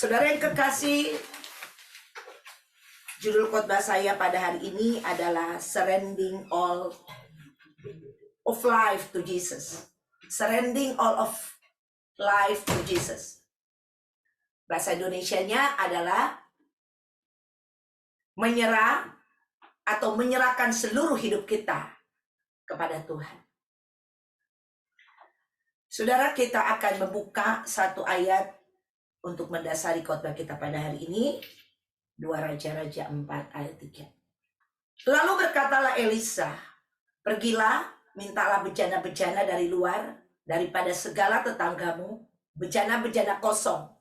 Saudara yang kekasih, judul khotbah saya pada hari ini adalah Surrendering All of Life to Jesus. Surrendering all of life to Jesus. Bahasa Indonesianya adalah menyerah atau menyerahkan seluruh hidup kita kepada Tuhan. Saudara, kita akan membuka satu ayat untuk mendasari khotbah kita pada hari ini. 2 Raja-Raja 4 ayat 3. Lalu berkatalah Elisa, pergilah, mintalah bejana-bejana dari luar, daripada segala tetanggamu, bejana-bejana kosong,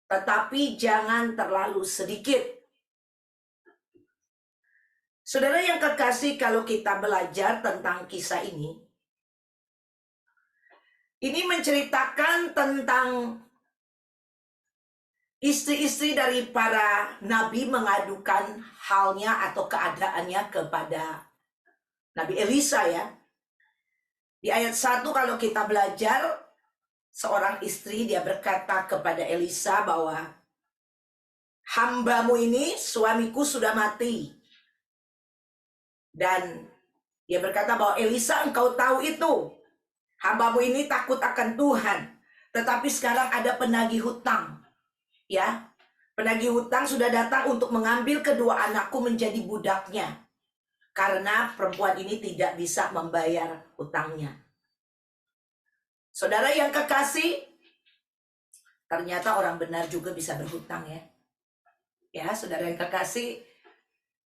tetapi jangan terlalu sedikit. Saudara yang kekasih, kalau kita belajar tentang kisah ini menceritakan tentang istri-istri dari para nabi mengadukan halnya atau keadaannya kepada Nabi Elisa ya. Di ayat 1 kalau kita belajar, seorang istri dia berkata kepada Elisa bahwa hambamu ini, suamiku sudah mati. Dan dia berkata bahwa Elisa, engkau tahu itu. Hambamu ini takut akan Tuhan. Tetapi sekarang ada penagih hutang. Ya, penagih hutang sudah datang untuk mengambil kedua anakku menjadi budaknya. Karena perempuan ini tidak bisa membayar hutangnya. Saudara yang kekasih, ternyata orang benar juga bisa berhutang ya. Ya, saudara yang kekasih,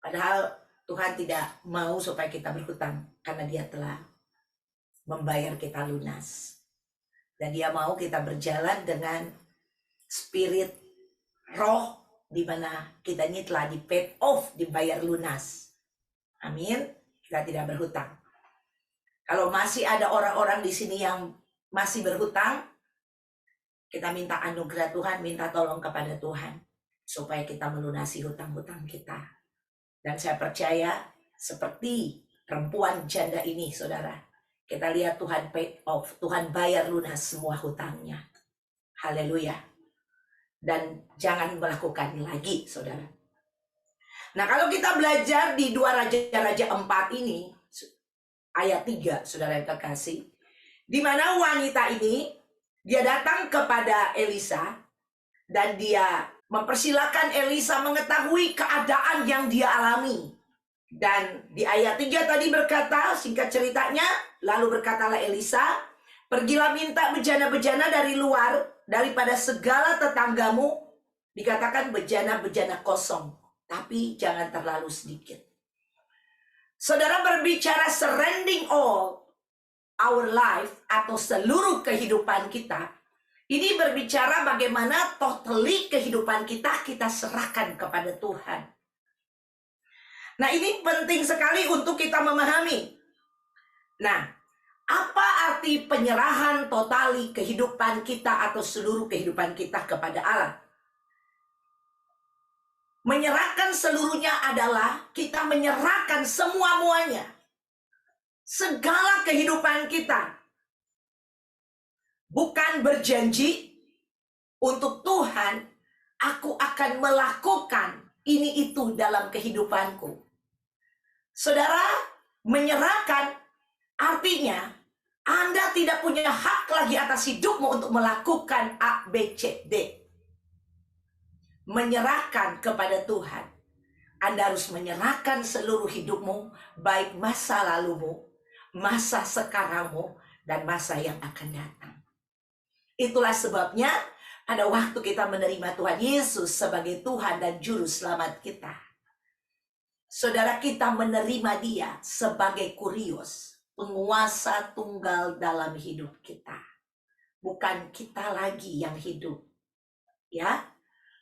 padahal Tuhan tidak mau supaya kita berhutang. Karena dia telah membayar kita lunas. Dan dia mau kita berjalan dengan spirit roh, di mana kita ini telah di paid off, dibayar lunas. Amin. Kita tidak berhutang. Kalau masih ada orang-orang di sini yang masih berhutang, kita minta anugerah Tuhan, minta tolong kepada Tuhan supaya kita melunasi hutang-hutang kita. Dan saya percaya seperti perempuan janda ini, saudara, kita lihat Tuhan paid off, Tuhan bayar lunas semua hutangnya. Haleluya. Dan jangan melakukan lagi, saudara. Nah, kalau kita belajar di 2 Raja-Raja 4 ini, ayat 3, saudara yang kekasih, di mana wanita ini, dia datang kepada Elisa, dan dia mempersilahkan Elisa mengetahui keadaan yang dia alami. Dan di ayat 3 tadi berkata, singkat ceritanya, lalu berkatalah Elisa, pergilah minta bejana-bejana dari luar, daripada segala tetanggamu, dikatakan bejana-bejana kosong, tapi jangan terlalu sedikit. Saudara berbicara surrendering all our life atau seluruh kehidupan kita, ini berbicara bagaimana totally kehidupan kita serahkan kepada Tuhan. Nah, ini penting sekali untuk kita memahami. Nah, apa arti penyerahan totali kehidupan kita atau seluruh kehidupan kita kepada Allah? Menyerahkan seluruhnya adalah kita menyerahkan semua-muanya. Segala kehidupan kita. Bukan berjanji untuk Tuhan, aku akan melakukan ini itu dalam kehidupanku. Saudara, menyerahkan artinya Anda tidak punya hak lagi atas hidupmu untuk melakukan A, B, C, D. Menyerahkan kepada Tuhan. Anda harus menyerahkan seluruh hidupmu, baik masa lalumu, masa sekarangmu, dan masa yang akan datang. Itulah sebabnya pada waktu kita menerima Tuhan Yesus sebagai Tuhan dan Juru Selamat kita, saudara, kita menerima Dia sebagai Kurios, penguasa tunggal dalam hidup kita. Bukan kita lagi yang hidup, ya,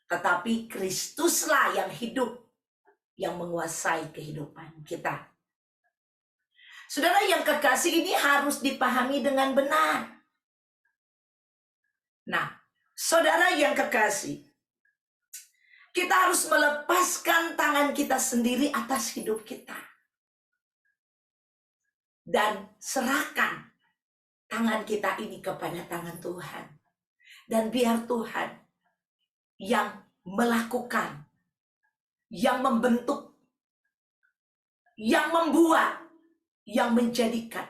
tetapi Kristuslah yang hidup, yang menguasai kehidupan kita. Saudara yang kekasih, ini harus dipahami dengan benar. Nah, saudara yang kekasih, kita harus melepaskan tangan kita sendiri atas hidup kita. Dan serahkan tangan kita ini kepada tangan Tuhan. Dan biar Tuhan yang melakukan, yang membentuk, yang membuat, yang menjadikan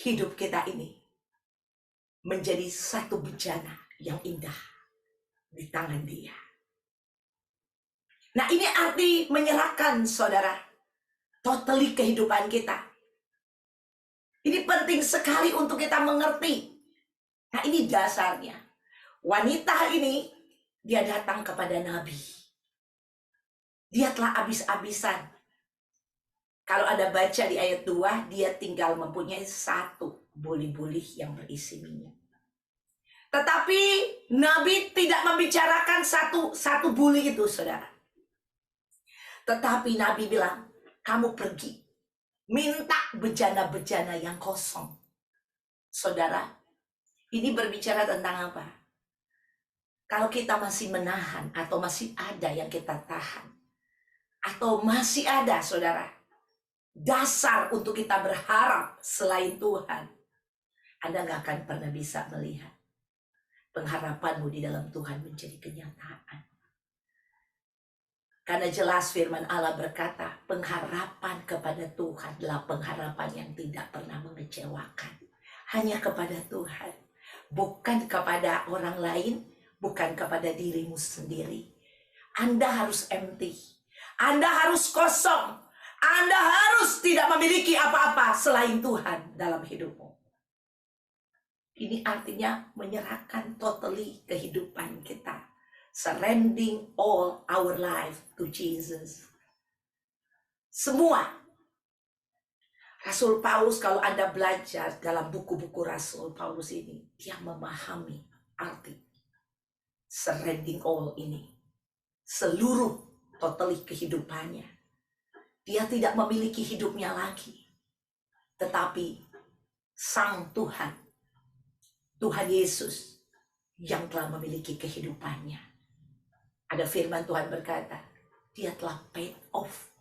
hidup kita ini menjadi satu bejana yang indah di tangan Dia. Nah, ini arti menyerahkan, saudara, totally kehidupan kita. Ini penting sekali untuk kita mengerti. Nah, ini dasarnya. Wanita ini, dia datang kepada Nabi. Dia telah habis-habisan. Kalau ada baca di ayat 2, dia tinggal mempunyai satu buli-buli yang berisi minyak. Tetapi Nabi tidak membicarakan satu buli itu, saudara. Tetapi Nabi bilang, kamu pergi, minta bejana-bejana yang kosong. Saudara, ini berbicara tentang apa? Kalau kita masih menahan atau masih ada yang kita tahan, atau masih ada, saudara, dasar untuk kita berharap selain Tuhan, Anda nggak akan pernah bisa melihat pengharapanmu di dalam Tuhan menjadi kenyataan. Karena jelas firman Allah berkata, pengharapan kepada Tuhan adalah pengharapan yang tidak pernah mengecewakan. Hanya kepada Tuhan, bukan kepada orang lain, bukan kepada dirimu sendiri. Anda harus empty, Anda harus kosong, Anda harus tidak memiliki apa-apa selain Tuhan dalam hidupmu. Ini artinya menyerahkan totally kehidupan kita. Surrendering all our life to Jesus. Semua. Rasul Paulus, kalau Anda belajar dalam buku-buku Rasul Paulus ini, dia memahami arti surrendering all ini. Seluruh totally kehidupannya. Dia tidak memiliki hidupnya lagi. Tetapi Sang Tuhan, Tuhan Yesus, yang telah memiliki kehidupannya. Ada firman Tuhan berkata, dia telah paid off,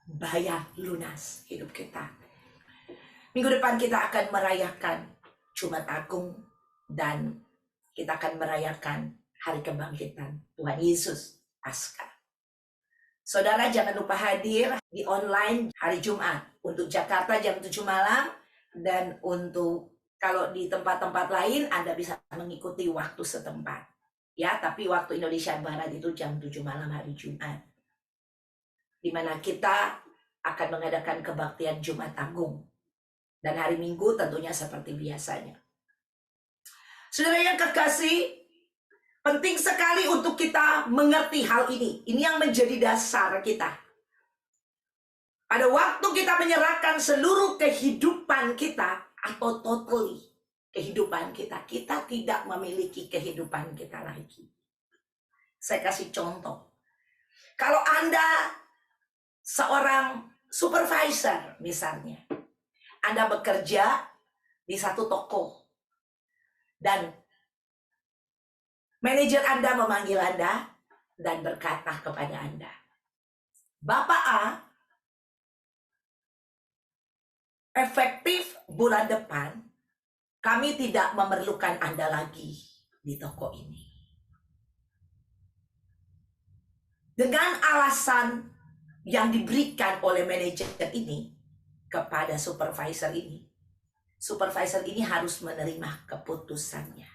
bayar lunas hidup kita. Minggu depan kita akan merayakan Jumat Agung dan kita akan merayakan Hari Kebangkitan Tuhan Yesus Paskah. Saudara jangan lupa hadir di online hari Jumat. Untuk Jakarta jam 7 malam dan untuk kalau di tempat-tempat lain Anda bisa mengikuti waktu setempat. Ya, tapi waktu Indonesia Barat itu jam 7 malam hari Jumat. Di mana kita akan mengadakan kebaktian Jumat Agung. Dan hari Minggu tentunya seperti biasanya. Saudara yang kekasih, penting sekali untuk kita mengerti hal ini. Ini yang menjadi dasar kita. Pada waktu kita menyerahkan seluruh kehidupan kita atau totally kehidupan kita, kita tidak memiliki kehidupan kita lagi. Saya kasih contoh. Kalau Anda seorang supervisor misalnya, Anda bekerja di satu toko dan manajer Anda memanggil Anda dan berkata kepada Anda, Bapak A, efektif bulan depan, kami tidak memerlukan Anda lagi di toko ini. Dengan alasan yang diberikan oleh manajer ini kepada supervisor ini harus menerima keputusannya.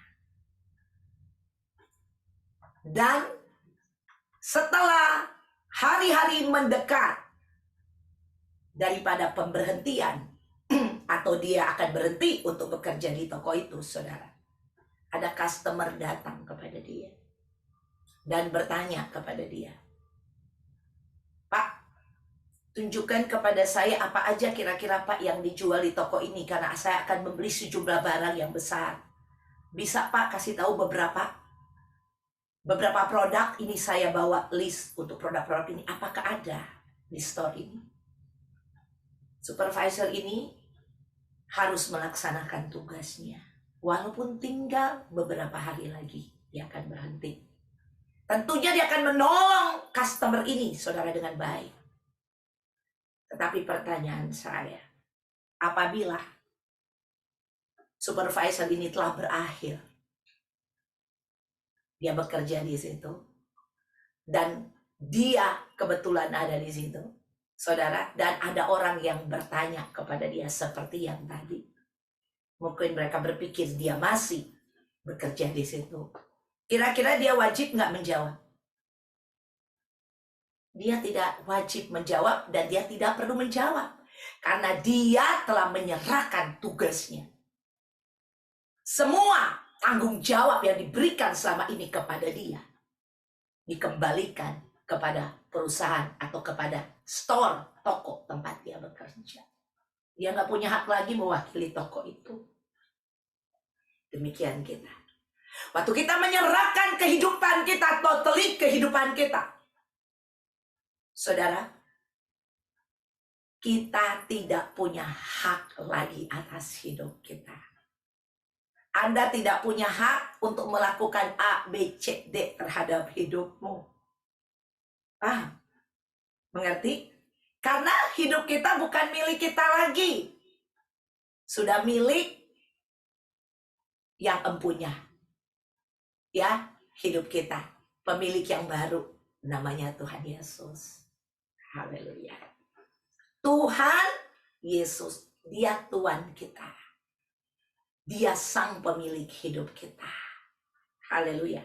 Dan setelah hari-hari mendekat daripada pemberhentian, atau dia akan berhenti untuk bekerja di toko itu, saudara. Ada customer datang kepada dia dan bertanya kepada dia, Pak, tunjukkan kepada saya apa aja kira-kira Pak yang dijual di toko ini, karena saya akan membeli sejumlah barang yang besar. Bisa Pak kasih tahu beberapa produk ini, saya bawa list untuk produk-produk ini, apakah ada di store ini? Supervisor ini harus melaksanakan tugasnya. Walaupun tinggal beberapa hari lagi, dia akan berhenti. Tentunya dia akan menolong customer ini, saudara, dengan baik. Tetapi pertanyaan saya, apabila supervisor ini telah berakhir, Dia bekerja di situ. Dan dia kebetulan ada di situ, saudara. Dan ada orang yang bertanya kepada dia seperti yang tadi. Mungkin mereka berpikir dia masih bekerja di situ. Kira-kira dia wajib nggak menjawab? Dia tidak wajib menjawab dan dia tidak perlu menjawab. Karena dia telah menyerahkan tugasnya. Semua tanggung jawab yang diberikan selama ini kepada dia dikembalikan kepada perusahaan atau kepada store, toko tempat dia bekerja. Dia nggak punya hak lagi mewakili toko itu. Demikian kita. Waktu kita menyerahkan kehidupan kita, totally kehidupan kita, saudara, kita tidak punya hak lagi atas hidup kita. Anda tidak punya hak untuk melakukan A, B, C, D terhadap hidupmu. Paham? Mengerti? Karena hidup kita bukan milik kita lagi. Sudah milik yang empunya. Ya, hidup kita. Pemilik yang baru. Namanya Tuhan Yesus. Haleluya. Tuhan Yesus. Dia Tuhan kita. Dia sang pemilik hidup kita. Haleluya.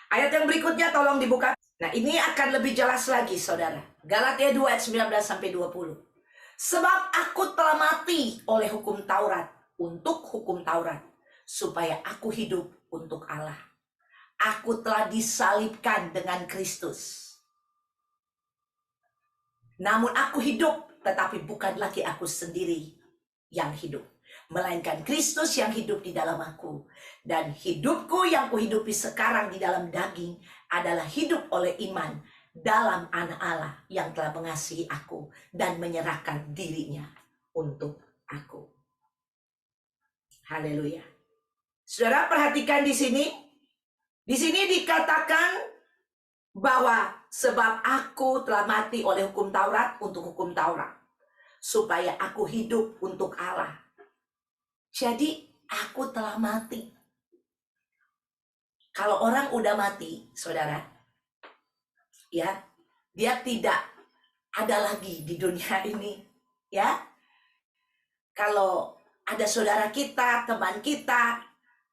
Ayat yang berikutnya tolong dibuka. Nah, ini akan lebih jelas lagi, saudara. Galatia 2 ayat 19-20. Sebab aku telah mati oleh hukum Taurat untuk hukum Taurat, supaya aku hidup untuk Allah. Aku telah disalibkan dengan Kristus. Namun aku hidup, tetapi bukan lagi aku sendiri yang hidup, melainkan Kristus yang hidup di dalam aku. Dan hidupku yang kuhidupi sekarang di dalam daging adalah hidup oleh iman dalam Anak Allah yang telah mengasihi aku dan menyerahkan dirinya untuk aku. Haleluya. Saudara perhatikan di sini. Di sini dikatakan bahwa sebab aku telah mati oleh hukum Taurat untuk hukum Taurat, supaya aku hidup untuk Allah. Jadi aku telah mati. Kalau orang udah mati, saudara, ya, dia tidak ada lagi di dunia ini, ya. Kalau ada saudara kita, teman kita,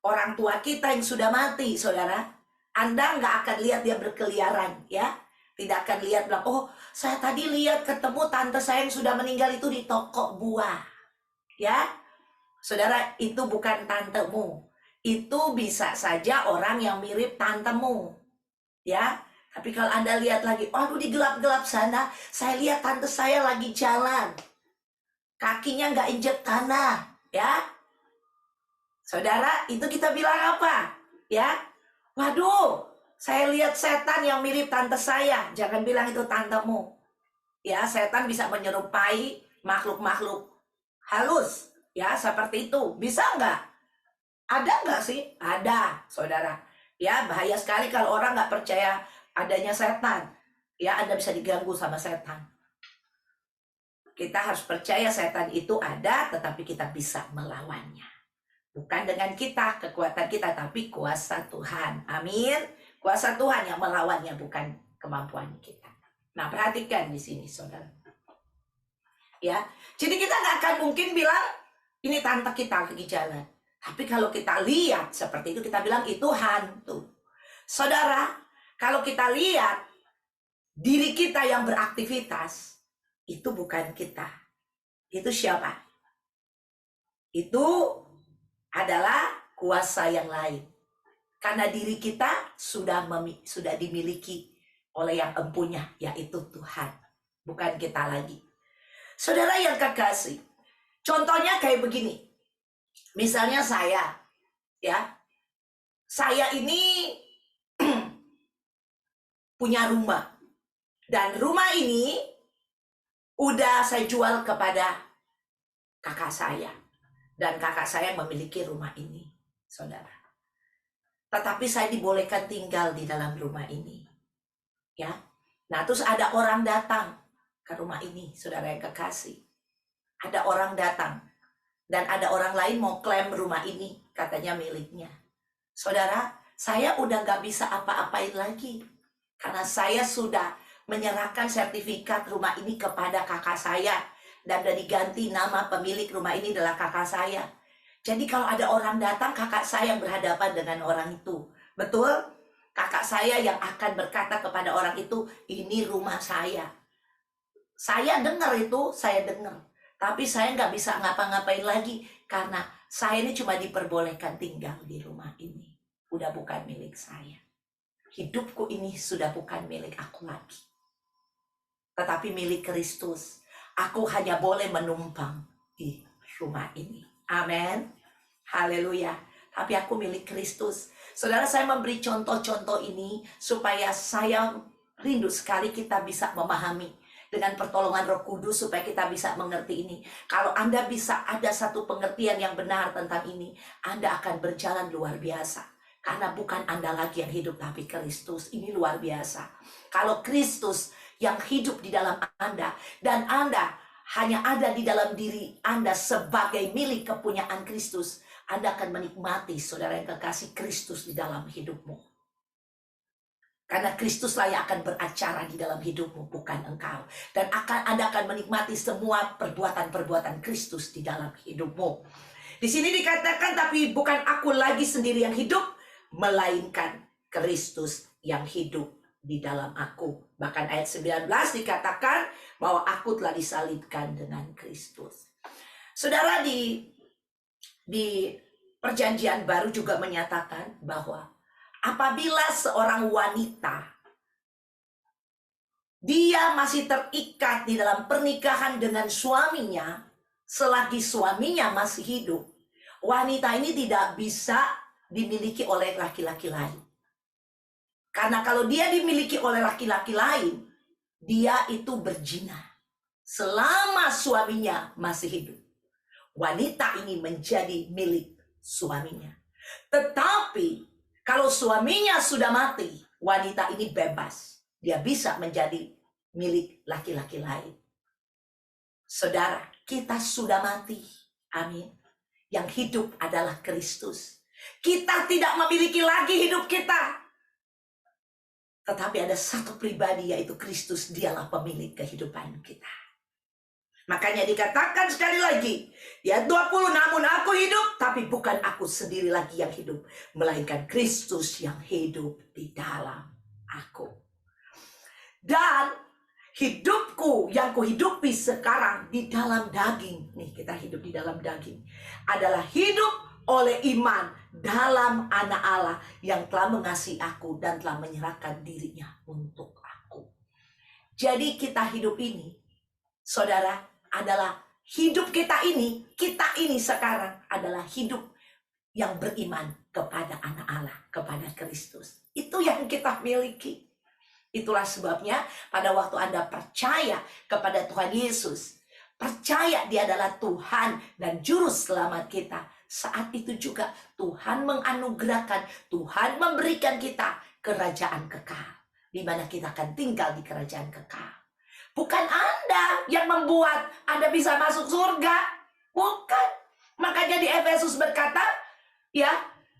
orang tua kita yang sudah mati, saudara, Anda nggak akan lihat dia berkeliaran, ya. Tidak akan lihat bilang, oh, saya tadi lihat ketemu tante saya yang sudah meninggal itu di toko buah, ya. Saudara, itu bukan tantemu. Itu bisa saja orang yang mirip tantemu, ya. Tapi kalau Anda lihat lagi, aduh di gelap-gelap sana, saya lihat tante saya lagi jalan. Kakinya nggak injek tanah, ya. Saudara, itu kita bilang apa? Ya, waduh, saya lihat setan yang mirip tante saya. Jangan bilang itu tantemu. Ya, setan bisa menyerupai makhluk-makhluk halus. Ya, seperti itu. Bisa nggak? Ada nggak sih? Ada, saudara. Ya, bahaya sekali kalau orang nggak percaya adanya setan. Ya, Anda bisa diganggu sama setan. Kita harus percaya setan itu ada, tetapi kita bisa melawannya. Bukan dengan kita, kekuatan kita, tapi kuasa Tuhan. Amin. Kuasa Tuhan yang melawannya, bukan kemampuan kita. Nah, perhatikan di sini, saudara. Ya, jadi kita nggak akan mungkin bilang, ini tante kita lagi jalan. Tapi kalau kita lihat seperti itu, kita bilang itu hantu. Saudara, kalau kita lihat diri kita yang beraktivitas, itu bukan kita. Itu siapa? Itu adalah kuasa yang lain. Karena diri kita sudah dimiliki oleh yang empunya, yaitu Tuhan. Bukan kita lagi. Saudara yang kekasih, contohnya kayak begini. Misalnya saya, ya, saya ini punya rumah. Dan rumah ini udah saya jual kepada kakak saya. Dan kakak saya memiliki rumah ini, saudara. Tetapi saya dibolehkan tinggal di dalam rumah ini. Ya. Nah, terus ada orang datang ke rumah ini, saudara yang kekasih. Ada orang datang. Dan ada orang lain mau klaim rumah ini, katanya miliknya. Saudara, saya udah gak bisa apa-apain lagi. Karena saya sudah menyerahkan sertifikat rumah ini kepada kakak saya. Dan udah diganti nama pemilik rumah ini adalah kakak saya. Jadi kalau ada orang datang, kakak saya yang berhadapan dengan orang itu. Betul? Kakak saya yang akan berkata kepada orang itu, ini rumah saya. Saya dengar itu, saya dengar. Tapi saya nggak bisa ngapa-ngapain lagi. Karena saya ini cuma diperbolehkan tinggal di rumah ini. Udah bukan milik saya. Hidupku ini sudah bukan milik aku lagi. Tetapi milik Kristus. Aku hanya boleh menumpang di rumah ini. Amin. Haleluya. Tapi aku milik Kristus. Saudara, saya memberi contoh-contoh ini supaya saya rindu sekali kita bisa memahami dengan pertolongan Roh Kudus supaya kita bisa mengerti ini. Kalau Anda bisa ada satu pengertian yang benar tentang ini, Anda akan berjalan luar biasa. Karena bukan Anda lagi yang hidup, tapi Kristus. Ini luar biasa. Kalau Kristus yang hidup di dalam Anda, dan Anda hanya ada di dalam diri Anda sebagai milik kepunyaan Kristus, Anda akan menikmati, saudara yang kekasih, Kristus di dalam hidupmu. Karena Kristuslah yang akan beracara di dalam hidupmu, bukan engkau. Dan Anda akan menikmati semua perbuatan-perbuatan Kristus di dalam hidupmu. Di sini dikatakan, tapi bukan aku lagi sendiri yang hidup, melainkan Kristus yang hidup di dalam aku. Bahkan ayat 19 dikatakan bahwa aku telah disalibkan dengan Kristus. Saudara, di Perjanjian Baru juga menyatakan bahwa apabila seorang wanita dia masih terikat di dalam pernikahan dengan suaminya, selagi suaminya masih hidup, wanita ini tidak bisa dimiliki oleh laki-laki lain. Karena kalau dia dimiliki oleh laki-laki lain, dia itu berzina selama suaminya masih hidup. Wanita ini menjadi milik suaminya. Tetapi kalau suaminya sudah mati, wanita ini bebas. Dia bisa menjadi milik laki-laki lain. Saudara, kita sudah mati. Amin. Yang hidup adalah Kristus. Kita tidak memiliki lagi hidup kita. Tetapi ada satu pribadi, yaitu Kristus. Dialah pemilik kehidupan kita. Makanya dikatakan sekali lagi, ya 20, namun aku hidup, tapi bukan aku sendiri lagi yang hidup, melainkan Kristus yang hidup di dalam aku. Dan hidupku yang kuhidupi sekarang di dalam daging, nih kita hidup di dalam daging, adalah hidup oleh iman dalam Anak Allah yang telah mengasihi aku dan telah menyerahkan dirinya untuk aku. Jadi kita hidup ini, saudara, adalah hidup kita ini sekarang adalah hidup yang beriman kepada Anak Allah, kepada Kristus. Itu yang kita miliki. Itulah sebabnya pada waktu Anda percaya kepada Tuhan Yesus, percaya Dia adalah Tuhan dan Juru Selamat kita, saat itu juga Tuhan menganugerahkan, Tuhan memberikan kita kerajaan kekal, di mana kita akan tinggal di kerajaan kekal. Bukan Anda yang membuat Anda bisa masuk surga. Bukan. Makanya di Efesus berkata, ya,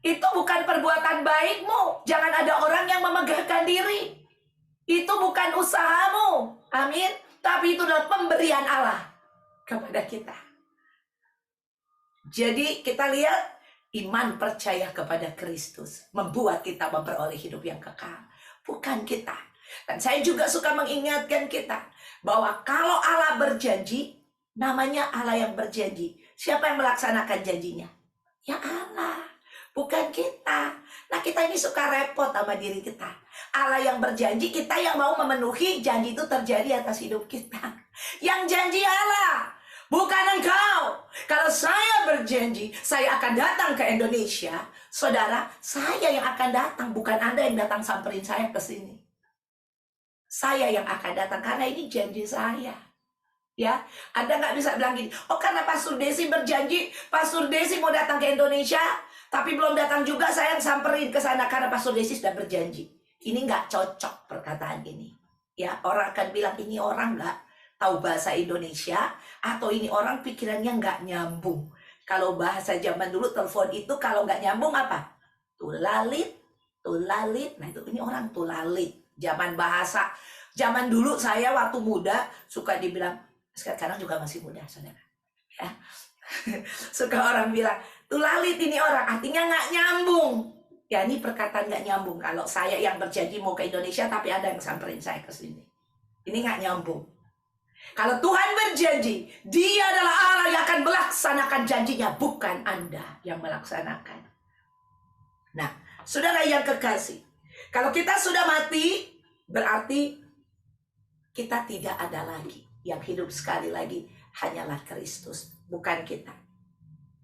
itu bukan perbuatan baikmu. Jangan ada orang yang memegahkan diri. Itu bukan usahamu. Amin. Tapi itu adalah pemberian Allah kepada kita. Jadi kita lihat, iman percaya kepada Kristus membuat kita memperoleh hidup yang kekal. Bukan kita. Dan saya juga suka mengingatkan kita bahwa kalau Allah berjanji, namanya Allah yang berjanji. Siapa yang melaksanakan janjinya? Ya Allah, bukan kita. Nah, kita ini suka repot sama diri kita. Allah yang berjanji, kita yang mau memenuhi janji itu terjadi atas hidup kita. Yang janji Allah, bukan engkau. Kalau saya berjanji, saya akan datang ke Indonesia. Saudara, saya yang akan datang, bukan Anda yang datang samperin saya ke sini. Saya yang akan datang, karena ini janji saya. Ya, Anda nggak bisa bilang gini, oh karena Pastor Desi berjanji, Pastor Desi mau datang ke Indonesia, tapi belum datang juga, saya yang samperin ke sana karena Pastor Desi sudah berjanji. Ini nggak cocok perkataan ini. Ya, orang akan bilang ini orang nggak tahu bahasa Indonesia, atau ini orang pikirannya nggak nyambung. Kalau bahasa zaman dulu telepon itu kalau nggak nyambung apa? Tuh lalit. Tulalit. Nah itu, ini orang tulalit. Zaman bahasa, zaman dulu saya waktu muda suka dibilang, sekarang juga masih muda saudara. Ya. Suka orang bilang, tulalit ini orang, artinya nggak nyambung. Ya ini perkataan nggak nyambung. Kalau saya yang berjanji mau ke Indonesia, tapi ada yang samperin saya ke sini. Ini nggak nyambung. Kalau Tuhan berjanji, Dia adalah Allah yang akan melaksanakan janjinya, bukan Anda yang melaksanakan. Nah, saudara yang kekasih, kalau kita sudah mati, berarti kita tidak ada lagi. Yang hidup sekali lagi hanyalah Kristus, bukan kita.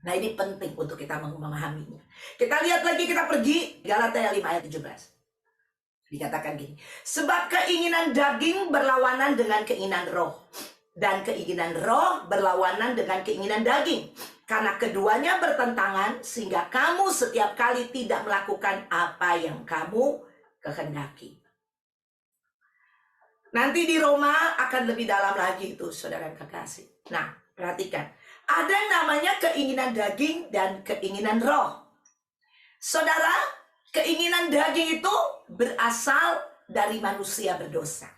Nah ini penting untuk kita memahaminya. Kita lihat lagi, kita pergi Galatia 5 ayat 17. Dikatakan gini, sebab keinginan daging berlawanan dengan keinginan roh, dan keinginan roh berlawanan dengan keinginan daging. Karena keduanya bertentangan, sehingga kamu setiap kali tidak melakukan apa yang kamu kehendaki. Nanti di Roma akan lebih dalam lagi itu, saudara yang kekasih. Nah, perhatikan. Ada namanya keinginan daging dan keinginan roh. Saudara, keinginan daging itu berasal dari manusia berdosa.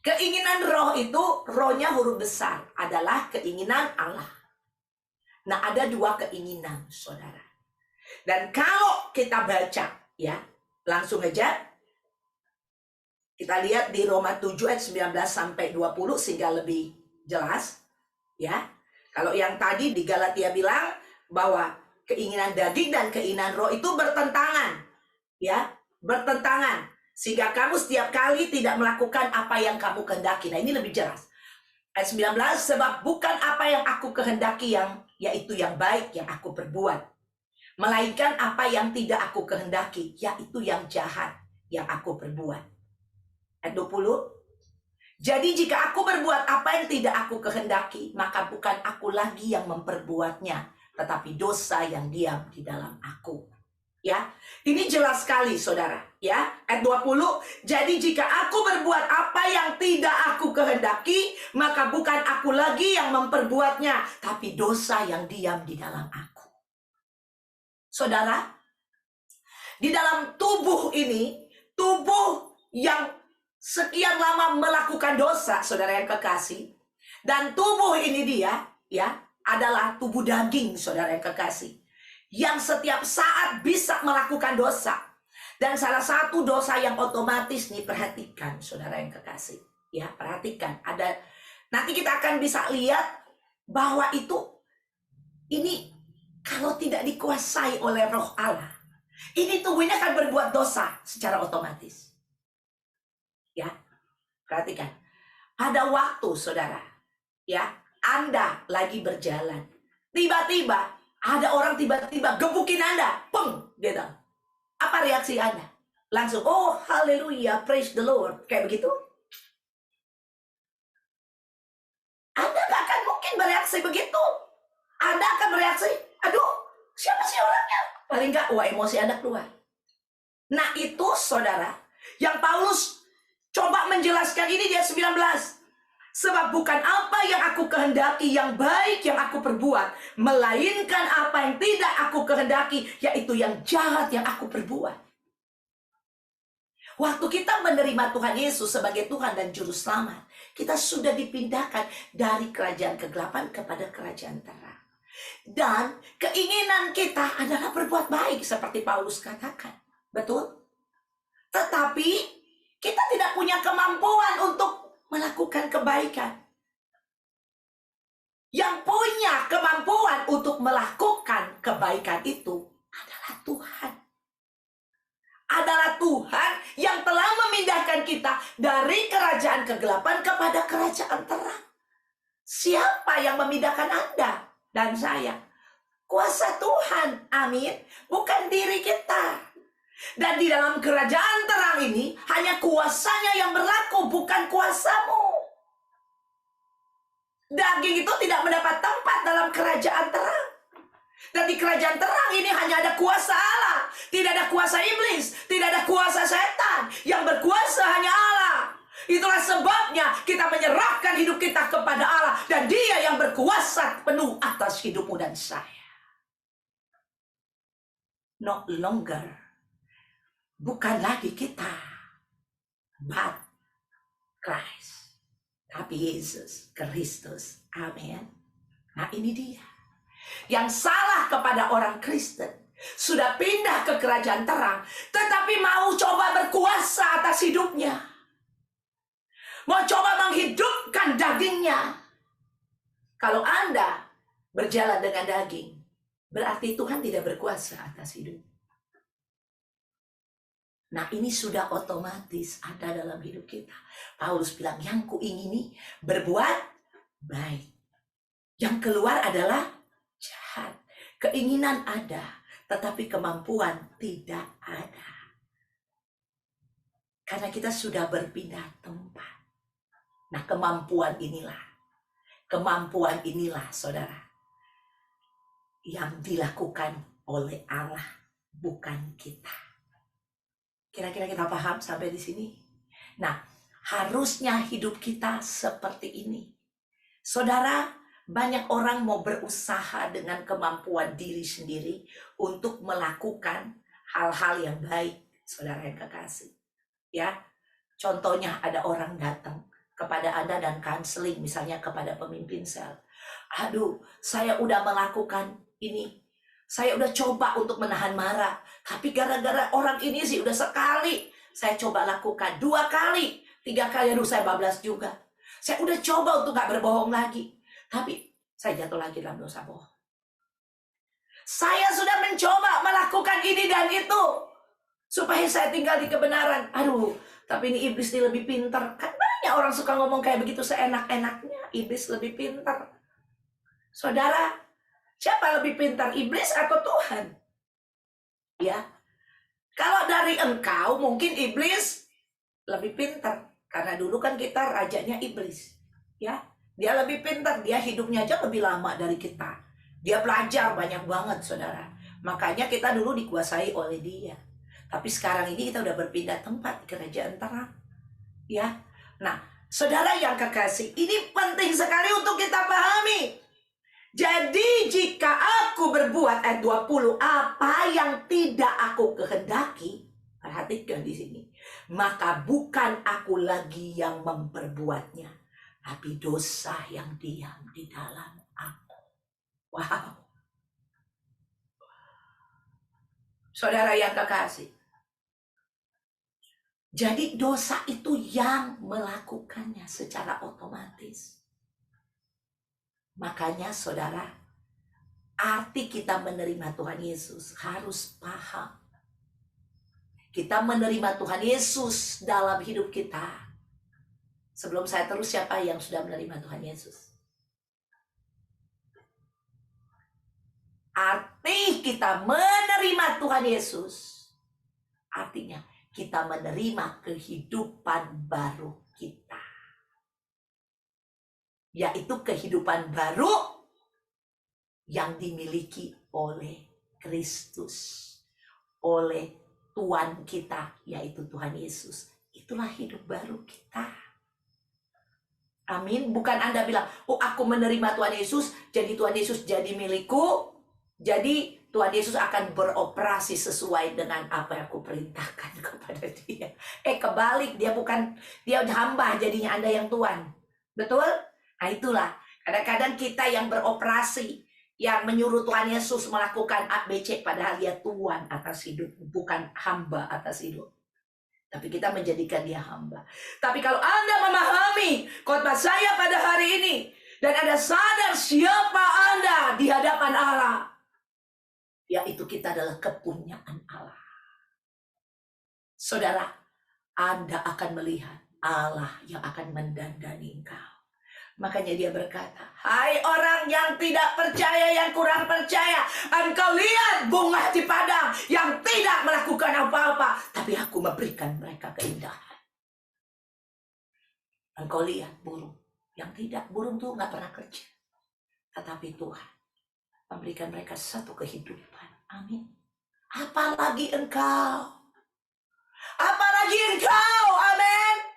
Keinginan roh itu, rohnya huruf besar, adalah keinginan Allah. Nah, ada dua keinginan, saudara. Dan kalau kita baca, ya, langsung aja, kita lihat di Roma 7 ayat 19 sampai 20 sehingga lebih jelas, ya. Kalau yang tadi di Galatia bilang bahwa keinginan daging dan keinginan roh itu bertentangan, ya, bertentangan, sehingga kamu setiap kali tidak melakukan apa yang kamu kehendaki. Nah, ini lebih jelas. Ayat 19, sebab bukan apa yang aku kehendaki yaitu yang baik yang aku perbuat, melainkan apa yang tidak aku kehendaki, yaitu yang jahat yang aku perbuat. Ayat 20, jadi jika aku berbuat apa yang tidak aku kehendaki, maka bukan aku lagi yang memperbuatnya, tetapi dosa yang diam di dalam aku. Ya, ini jelas sekali saudara, ya. Ayat 20, jadi jika aku berbuat apa yang tidak aku kehendaki, maka bukan aku lagi yang memperbuatnya, tapi dosa yang diam di dalam aku. Saudara, di dalam tubuh ini, tubuh yang sekian lama melakukan dosa, saudara yang kekasih, dan tubuh ini dia, ya, adalah tubuh daging, saudara yang kekasih, yang setiap saat bisa melakukan dosa. Dan salah satu dosa yang otomatis nih, perhatikan saudara yang kekasih, ya, perhatikan, ada, nanti kita akan bisa lihat bahwa ini kalau tidak dikuasai oleh roh Allah, ini tubuhnya akan berbuat dosa secara otomatis. Ya, perhatikan, ada waktu saudara, ya, Anda lagi berjalan, tiba-tiba ada orang tiba-tiba gebukin Anda, peng, gitu. Apa reaksi Anda? Langsung, oh haleluya, praise the Lord, kayak begitu? Anda gak akan mungkin bereaksi begitu. Anda akan bereaksi, aduh, siapa sih orangnya? Paling gak, wah, emosi Anda keluar. Nah itu saudara, yang Paulus coba menjelaskan ini di ayat 19. Sebab bukan apa yang aku kehendaki yang baik yang aku perbuat, melainkan apa yang tidak aku kehendaki, yaitu yang jahat yang aku perbuat. Waktu kita menerima Tuhan Yesus sebagai Tuhan dan Juru Selamat, kita sudah dipindahkan dari kerajaan kegelapan kepada kerajaan terang. Dan keinginan kita adalah berbuat baik, seperti Paulus katakan. Betul? Tetapi kita tidak punya kemampuan untuk melakukan kebaikan. Yang punya kemampuan untuk melakukan kebaikan itu adalah Tuhan. Adalah Tuhan yang telah memindahkan kita dari kerajaan kegelapan kepada kerajaan terang. Siapa yang memindahkan Anda dan saya? Kuasa Tuhan, amin. Bukan diri kita. Dan di dalam kerajaan terang ini, hanya kuasanya yang berlaku, bukan kuasamu. Daging itu tidak mendapat tempat dalam kerajaan terang. Dan di kerajaan terang ini hanya ada kuasa Allah. Tidak ada kuasa iblis, tidak ada kuasa setan. Yang berkuasa hanya Allah. Itulah sebabnya kita menyerahkan hidup kita kepada Allah. Dan Dia yang berkuasa penuh atas hidupmu dan saya. No longer bukan lagi kita, but Christ. Tapi Yesus Kristus. Amin. Nah ini dia. Yang salah kepada orang Kristen, sudah pindah ke kerajaan terang, tetapi mau coba berkuasa atas hidupnya. Mau coba menghidupkan dagingnya. Kalau Anda berjalan dengan daging, berarti Tuhan tidak berkuasa atas hidup. Nah ini sudah otomatis ada dalam hidup kita. Paulus bilang, yang kuingini berbuat baik, yang keluar adalah jahat. Keinginan ada, tetapi kemampuan tidak ada. Karena kita sudah berpindah tempat. Nah kemampuan inilah saudara, yang dilakukan oleh Allah, bukan kita. Kira-kira kita paham sampai di sini? Nah, harusnya hidup kita seperti ini. Saudara, banyak orang mau berusaha dengan kemampuan diri sendiri untuk melakukan hal-hal yang baik, saudara yang kekasih. Ya, contohnya ada orang datang kepada Anda dan counseling, misalnya kepada pemimpin sel. Aduh, saya udah melakukan ini. Saya udah coba untuk menahan marah, tapi gara-gara orang ini sih udah sekali saya coba lakukan, 2 kali, 3 kali, aduh saya bablas juga. Saya udah coba untuk gak berbohong lagi, tapi saya jatuh lagi dalam dosa bohong. Saya sudah mencoba melakukan ini dan itu supaya saya tinggal di kebenaran. Aduh, tapi ini iblis ini lebih pintar. Kan banyak orang suka ngomong kayak begitu seenak-enaknya, iblis lebih pintar. Saudara, siapa lebih pintar, iblis atau Tuhan? Ya, kalau dari engkau mungkin iblis lebih pintar, karena dulu kan kita rajanya iblis. Ya, dia lebih pintar, dia hidupnya aja lebih lama dari kita. Dia belajar banyak banget, saudara. Makanya kita dulu dikuasai oleh dia. Tapi sekarang ini kita udah berpindah tempat di kerajaan terang. Ya, nah, saudara yang kekasih, ini penting sekali untuk kita pahami. Jadi jika aku berbuat, ayat 20, apa yang tidak aku kehendaki, perhatikan di sini, maka bukan aku lagi yang memperbuatnya, tapi dosa yang diam di dalam aku. Wow. Saudara yang kekasih, jadi dosa itu yang melakukannya secara otomatis. Makanya saudara, arti kita menerima Tuhan Yesus harus paham. Kita menerima Tuhan Yesus dalam hidup kita. Sebelum saya terus, siapa yang sudah menerima Tuhan Yesus? Arti kita menerima Tuhan Yesus, artinya kita menerima kehidupan baru kita. Yaitu kehidupan baru yang dimiliki oleh Kristus, oleh Tuhan kita, yaitu Tuhan Yesus. Itulah hidup baru kita. Amin. Bukan Anda bilang, oh aku menerima Tuhan Yesus, jadi Tuhan Yesus jadi milikku, jadi Tuhan Yesus akan beroperasi sesuai dengan apa yang aku perintahkan kepada dia. Kebalik, dia hamba, jadinya Anda yang Tuhan. Betul? Nah itulah, kadang-kadang kita yang beroperasi, yang menyuruh Tuhan Yesus melakukan ABC, padahal dia Tuhan atas hidup, bukan hamba atas hidup. Tapi kita menjadikan dia hamba. Tapi kalau Anda memahami khotbah saya pada hari ini, dan Anda sadar siapa Anda di hadapan Allah, yaitu kita adalah kepunyaan Allah. Saudara, Anda akan melihat Allah yang akan mendandani engkau. Makanya dia berkata, hai orang yang tidak percaya, yang kurang percaya, engkau lihat bunga di padang yang tidak melakukan apa-apa, tapi aku memberikan mereka keindahan. Engkau lihat burung yang tidak, burung tuh nggak pernah kerja, tetapi Tuhan memberikan mereka satu kehidupan. Amin. Apalagi engkau, apalagi engkau, amin.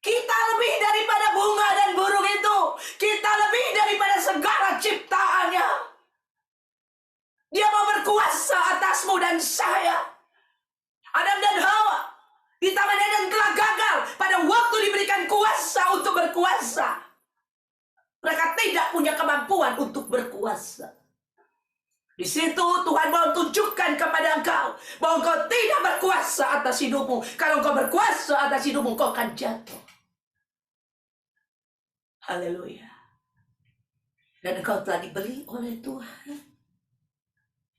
Kita lebih daripada bunga dan burung itu. Kita lebih daripada segala ciptaannya. Dia mau berkuasa atasmu dan saya. Kita Medan telah gagal pada waktu diberikan kuasa untuk berkuasa. Mereka tidak punya kemampuan untuk berkuasa. Di situ Tuhan mau tunjukkan kepada engkau bahwa engkau tidak berkuasa atas hidupmu. Kalau engkau berkuasa atas hidupmu, engkau akan jatuh. Haleluya. Dan engkau telah dibeli oleh Tuhan.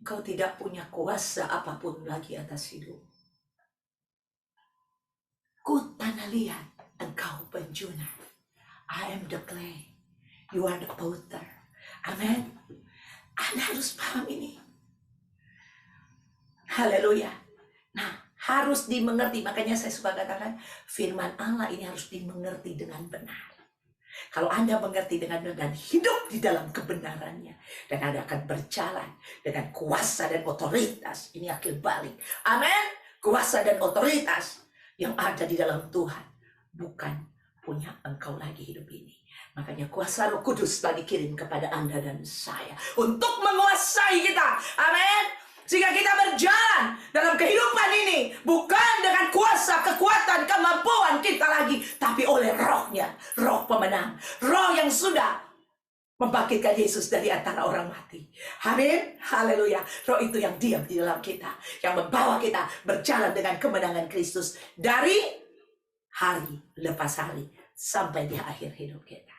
Engkau tidak punya kuasa apapun lagi atas hidupmu. Ku tanah liat, engkau penjuna. I am the clay. You are the potter. Amin. Anda harus paham ini. Haleluya. Nah, harus dimengerti. Makanya saya suka katakan, firman Allah ini harus dimengerti dengan benar. Kalau Anda mengerti dengan benar dan hidup di dalam kebenarannya, dan Anda akan berjalan dengan kuasa dan otoritas. Ini akil balik. Amin. Kuasa dan otoritas yang ada di dalam Tuhan, bukan punya engkau lagi hidup ini. Makanya kuasa Roh Kudus telah dikirim kepada Anda dan saya untuk menguasai kita. Amin. Sehingga kita berjalan dalam kehidupan ini bukan dengan kuasa, kekuatan, kemampuan kita lagi, tapi oleh Rohnya, Roh pemenang, Roh yang sudah membangkitkan Yesus dari antara orang mati. Amin. Haleluya. Roh itu yang diam di dalam kita, yang membawa kita berjalan dengan kemenangan Kristus dari hari lepas hari sampai di akhir hidup kita.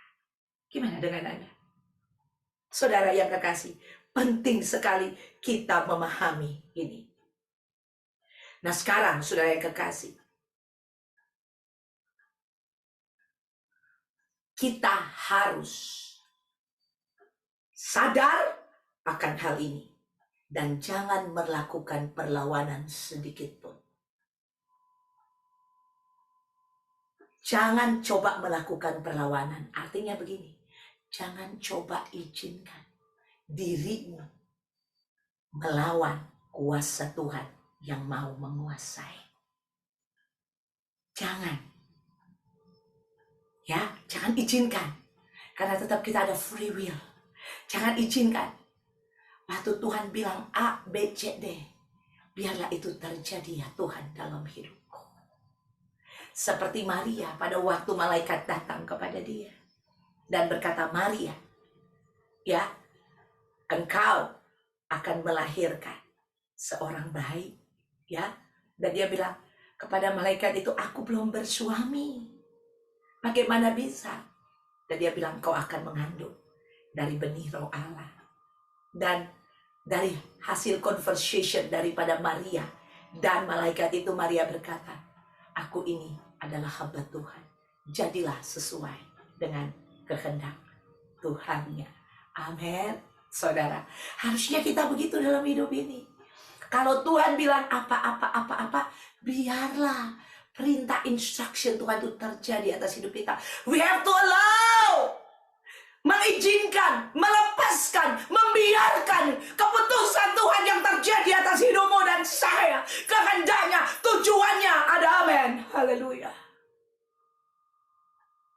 Gimana dengan Anda? Saudara yang kekasih, penting sekali kita memahami ini. Nah sekarang, saudara yang kekasih, kita harus sadar akan hal ini. Dan jangan melakukan perlawanan sedikit pun. Jangan coba melakukan perlawanan. Artinya begini, jangan coba izinkan dirimu melawan kuasa Tuhan yang mau menguasai. Jangan. Ya, jangan izinkan. Karena tetap kita ada free will. Jangan izinkan. Waktu Tuhan bilang A, B, C, D, biarlah itu terjadi ya Tuhan dalam hidupku. Seperti Maria pada waktu malaikat datang kepada dia dan berkata, Maria, ya, engkau akan melahirkan seorang bayi, ya. Dan dia bilang kepada malaikat itu, aku belum bersuami. Bagaimana bisa? Dan dia bilang, kau akan mengandung dari benih Roh Allah. Dan dari hasil conversation daripada Maria dan malaikat itu, Maria berkata, aku ini adalah hamba Tuhan. Jadilah sesuai dengan kehendak Tuhannya. Amin. Saudara, harusnya kita begitu dalam hidup ini. Kalau Tuhan bilang apa-apa, biarlah perintah instruction Tuhan itu terjadi atas hidup kita. We have to allow, mengizinkan, melepaskan, membiarkan keputusan Tuhan yang terjadi atas hidupmu dan saya. Kehendaknya, tujuannya ada. Amin. Haleluya.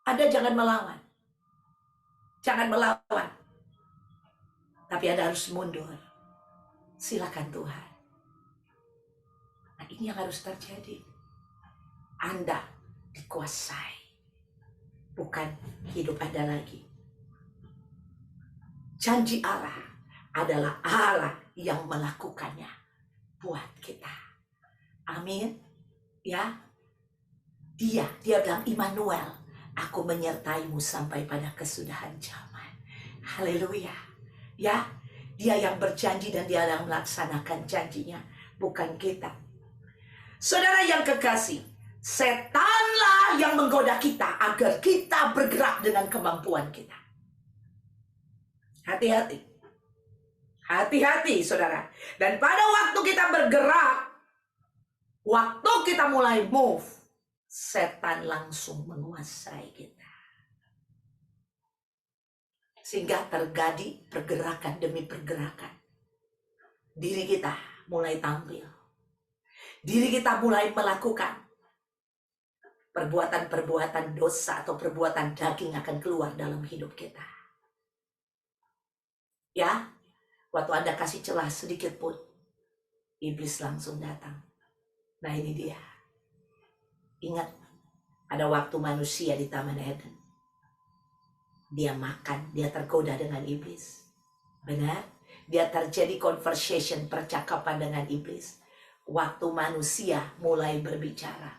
Anda jangan melawan. Jangan melawan. Tapi Anda harus mundur. Silakan Tuhan. Nah, ini yang harus terjadi. Anda dikuasai. Bukan hidup Anda lagi. Janji Allah adalah Allah yang melakukannya buat kita. Amin. Ya. Dia bilang, Immanuel, aku menyertaimu sampai pada kesudahan zaman. Haleluya. Ya, dia yang berjanji dan dia yang melaksanakan janjinya, bukan kita. Saudara yang kekasih, setanlah yang menggoda kita agar kita bergerak dengan kemampuan kita. Hati-hati. Hati-hati, saudara. Dan pada waktu kita bergerak, waktu kita mulai move, setan langsung menguasai kita. Sehingga terjadi pergerakan demi pergerakan. Diri kita mulai tampil. Diri kita mulai melakukan perbuatan-perbuatan dosa atau perbuatan daging akan keluar dalam hidup kita. Ya, waktu Anda kasih celah sedikit pun, iblis langsung datang. Nah ini dia. Ingat, ada waktu manusia di Taman Eden. Dia makan, dia tergoda dengan iblis. Benar? Dia terjadi conversation, percakapan dengan iblis. Waktu manusia mulai berbicara.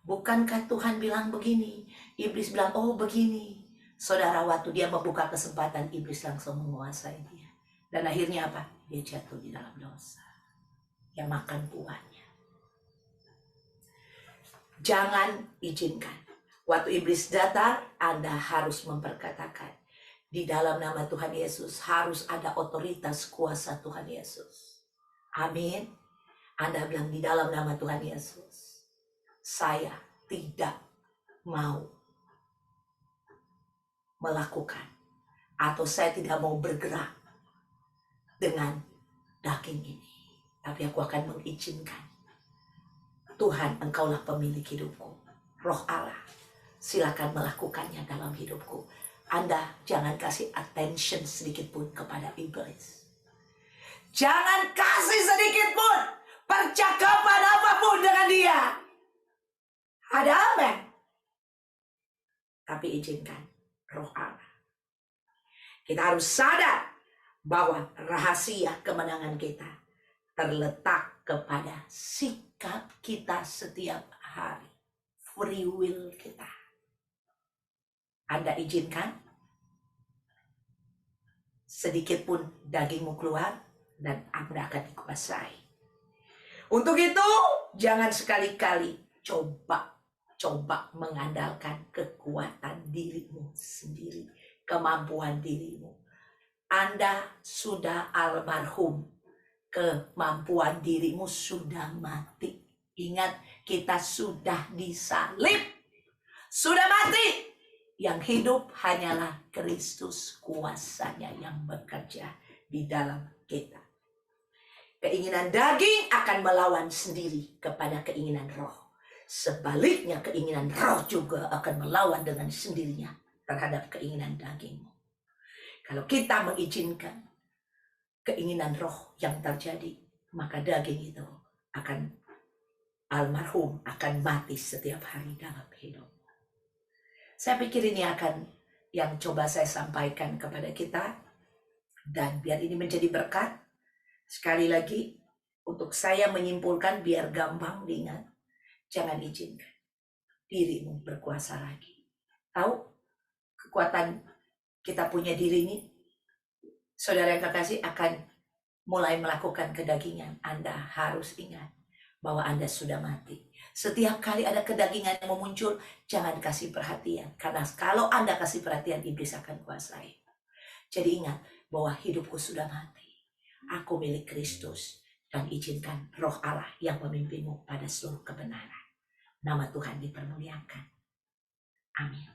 Bukankah Tuhan bilang begini? Iblis bilang, oh begini. Saudara, waktu dia membuka kesempatan, iblis langsung menguasai dia. Dan akhirnya apa? Dia jatuh di dalam dosa. Dia makan buahnya. Jangan izinkan. Waktu iblis datang, Anda harus memperkatakan, di dalam nama Tuhan Yesus harus ada otoritas kuasa Tuhan Yesus. Amin. Anda bilang, di dalam nama Tuhan Yesus, saya tidak mau melakukan, atau saya tidak mau bergerak dengan daging ini. Tapi aku akan mengizinkan. Tuhan, Engkaulah pemilik hidupku. Roh Allah, silakan melakukannya dalam hidupku. Anda jangan kasih attention sedikit pun kepada iblis. Jangan kasih sedikit pun percakapan apapun dengan dia. Ada amin. Tapi izinkan Roh Allah. Kita harus sadar bahwa rahasia kemenangan kita terletak kepada sikap kita setiap hari. Free will kita. Anda izinkan sedikit pun dagingmu keluar dan Anda akan dikuasai. Untuk itu, jangan sekali-kali coba mengandalkan kekuatan dirimu sendiri, kemampuan dirimu. Anda sudah almarhum, kemampuan dirimu sudah mati. Ingat, kita sudah disalib, sudah mati. Yang hidup hanyalah Kristus, kuasanya yang bekerja di dalam kita. Keinginan daging akan melawan sendiri kepada keinginan roh. Sebaliknya, keinginan roh juga akan melawan dengan sendirinya terhadap keinginan dagingmu. Kalau kita mengizinkan keinginan roh yang terjadi, maka daging itu akan almarhum, akan mati setiap hari dalam hidup. Saya pikir ini akan yang coba saya sampaikan kepada kita. Dan biar ini menjadi berkat. Sekali lagi, untuk saya menyimpulkan biar gampang diingat. Jangan izinkan dirimu berkuasa lagi. Tahu kekuatan kita punya diri ini, saudara yang kekasih, akan mulai melakukan kedagingan. Anda harus ingat bahwa Anda sudah mati. Setiap kali ada kedagingan yang muncul, jangan kasih perhatian. Karena kalau Anda kasih perhatian, iblis akan kuasai. Jadi ingat bahwa hidupku sudah mati. Aku milik Kristus. Dan izinkan Roh Allah yang memimpinmu pada seluruh kebenaran. Nama Tuhan dipermuliakan. Amin.